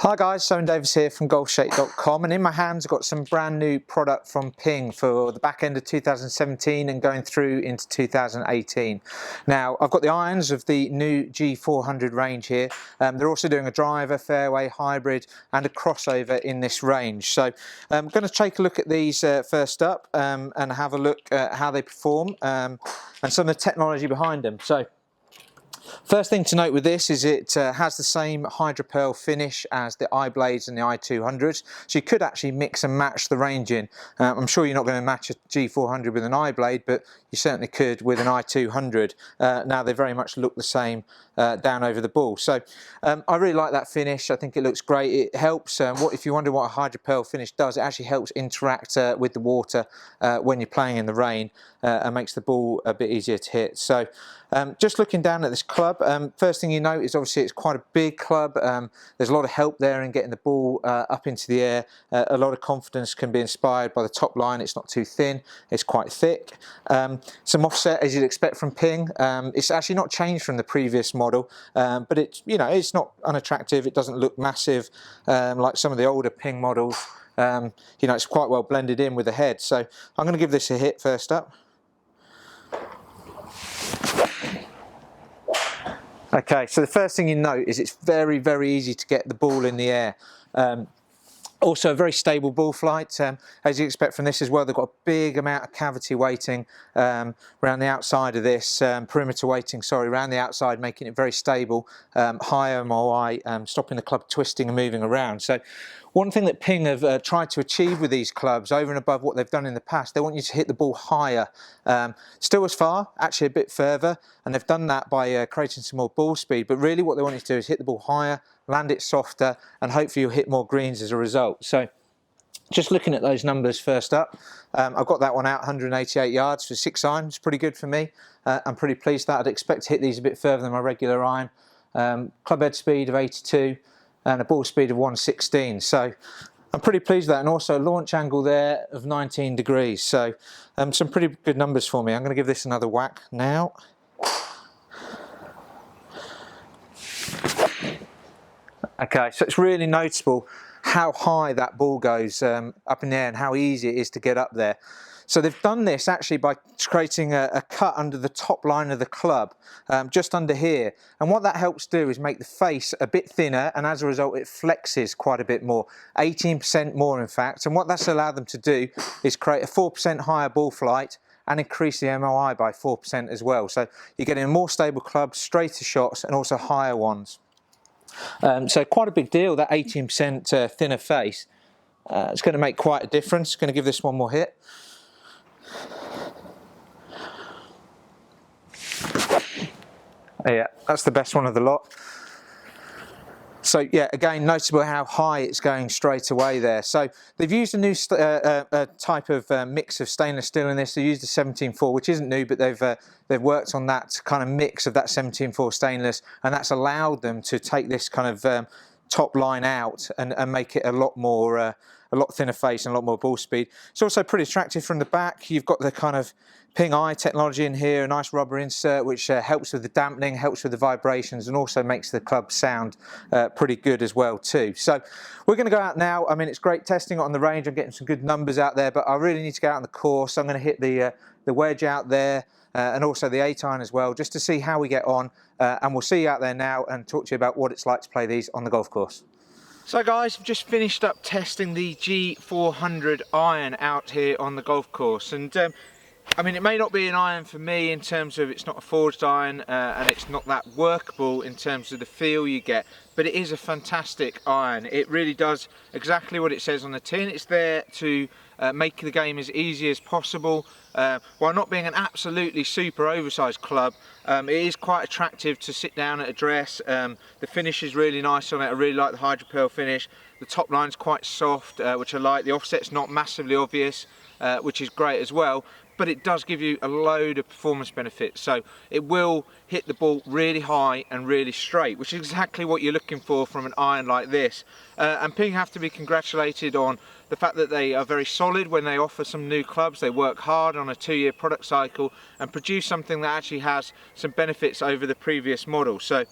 Hi guys, Owen Davies here from Golfshake.com, and in my hands I've got some brand new product from Ping for the back end of 2017 and going through into 2018. Now I've got the irons of the new G400 range here. They're also doing a driver, fairway, hybrid and a crossover in this range. So I'm going to take a look at these first up and have a look at how they perform and some of the technology behind them. So first thing to note with this is it has the same hydropearl finish as the iBlades and the i200s, so you could actually mix and match the range in. I'm sure you're not going to match a G400 with an iBlade, but you certainly could with an i200. Now they very much look the same down over the ball. So I really like that finish. I think it looks great. It helps, if you wonder what a hydropearl finish does, it actually helps interact with the water when you're playing in the rain and makes the ball a bit easier to hit. So just looking down at this club, first thing you note is obviously it's quite a big club. There's a lot of help there in getting the ball up into the air. A lot of confidence can be inspired by the top line. It's not too thin, it's quite thick. Some offset as you'd expect from Ping. It's actually not changed from the previous model, but it's, it's not unattractive. It doesn't look massive like some of the older Ping models. It's quite well blended in with the head. So I'm going to give this a hit first up. Okay, so the first thing you note is it's very, very easy to get the ball in the air. Also a very stable ball flight, as you expect from this as well. They've got a big amount of cavity weighting around the outside of this, perimeter weighting, sorry, around the outside, making it very stable, high MOI, stopping the club twisting and moving around. So one thing that Ping have tried to achieve with these clubs, over and above what they've done in the past, they want you to hit the ball higher, still as far, actually a bit further, and they've done that by creating some more ball speed, but really what they want you to do is hit the ball higher, land it softer, and hopefully you'll hit more greens as a result. So just looking at those numbers first up, I've got that one out 188 yards for 6 irons, pretty good for me. I'm pretty pleased with that. I'd expect to hit these a bit further than my regular iron. Club head speed of 82 and a ball speed of 116, so I'm pretty pleased with that, and also a launch angle there of 19 degrees, so some pretty good numbers for me. I'm going to give this another whack now. Okay, so it's really noticeable how high that ball goes up in the air and how easy it is to get up there. So they've done this actually by creating a cut under the top line of the club, just under here. And what that helps do is make the face a bit thinner, and as a result it flexes quite a bit more, 18% more in fact. And what that's allowed them to do is create a 4% higher ball flight and increase the MOI by 4% as well. So you're getting a more stable club, straighter shots and also higher ones. So quite a big deal, that 18% thinner face. It's going to make quite a difference. Going to give this one more hit. Yeah, that's the best one of the lot. So yeah, again, noticeable how high it's going straight away there. So they've used a new type of mix of stainless steel in this. They used a 17.4, which isn't new, but they've worked on that kind of mix of that 17.4 stainless, and that's allowed them to take this kind of top line out and make it a lot more, a lot thinner face and a lot more ball speed. It's also pretty attractive from the back. You've got the kind of Ping eye technology in here, a nice rubber insert which helps with the dampening, helps with the vibrations, and also makes the club sound pretty good as well too. So we're going to go out now. I mean, it's great testing it on the range. I'm getting some good numbers out there, but I really need to go out on the course. So I'm going to hit the wedge out there and also the 8 iron as well, just to see how we get on. And we'll see you out there now and talk to you about what it's like to play these on the golf course. So guys, I've just finished up testing the G400 iron out here on the golf course, and I mean, it may not be an iron for me in terms of it's not a forged iron and it's not that workable in terms of the feel you get, but it is a fantastic iron. It really does exactly what it says on the tin. It's there to make the game as easy as possible. While not being an absolutely super oversized club, it is quite attractive to sit down at a dress. The finish is really nice on it. I really like the hydropearl finish. The top line's quite soft, which I like. The offset's not massively obvious, which is great as well. But it does give you a load of performance benefits. So it will hit the ball really high and really straight, which is exactly what you're looking for from an iron like this. And Ping have to be congratulated on the fact that they are very solid when they offer some new clubs. They work hard on a 2-year product cycle and produce something that actually has some benefits over the previous model. So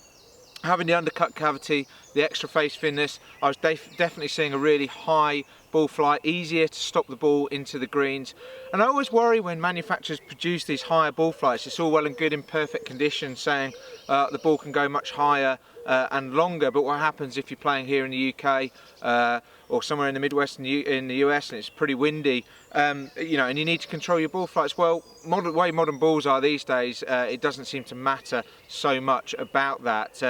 having the undercut cavity, the extra face thinness. I was definitely seeing a really high ball flight, easier to stop the ball into the greens. And I always worry when manufacturers produce these higher ball flights. It's all well and good in perfect condition saying the ball can go much higher and longer, but what happens if you're playing here in the UK or somewhere in the Midwest in the US and it's pretty windy, you know, and you need to control your ball flights? Well, the way modern balls are these days, it doesn't seem to matter so much about that.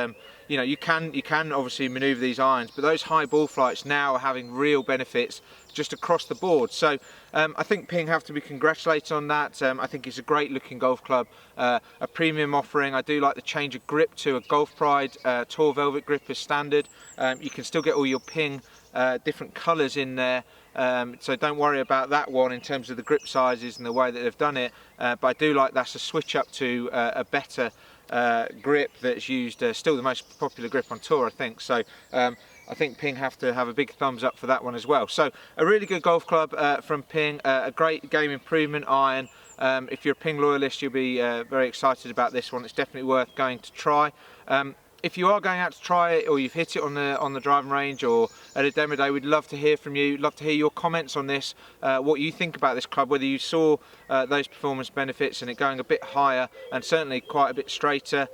You know, you can obviously manoeuvre these irons, but those high ball flights now are having real benefits just across the board. So I think Ping have to be congratulated on that. I think it's a great looking golf club, a premium offering. I do like the change of grip to a Golf Pride Tour Velvet grip as standard. You can still get all your Ping different colours in there, so don't worry about that one in terms of the grip sizes and the way that they've done it, but I do like that's a switch up to a better grip that's used, still the most popular grip on tour, I think. So I think Ping have to have a big thumbs up for that one as well. So a really good golf club from Ping, a great game improvement iron. If you're a Ping loyalist, you'll be very excited about this one. It's definitely worth going to try. If you are going out to try it, or you've hit it on the driving range or at a demo day, we'd love to hear from you. Love to hear your comments on this, what you think about this club, whether you saw those performance benefits and it going a bit higher and certainly quite a bit straighter.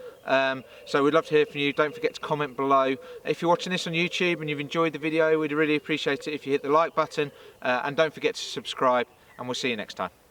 So we'd love to hear from you. Don't forget to comment below. If you're watching this on YouTube and you've enjoyed the video, we'd really appreciate it if you hit the like button, and don't forget to subscribe, and we'll see you next time.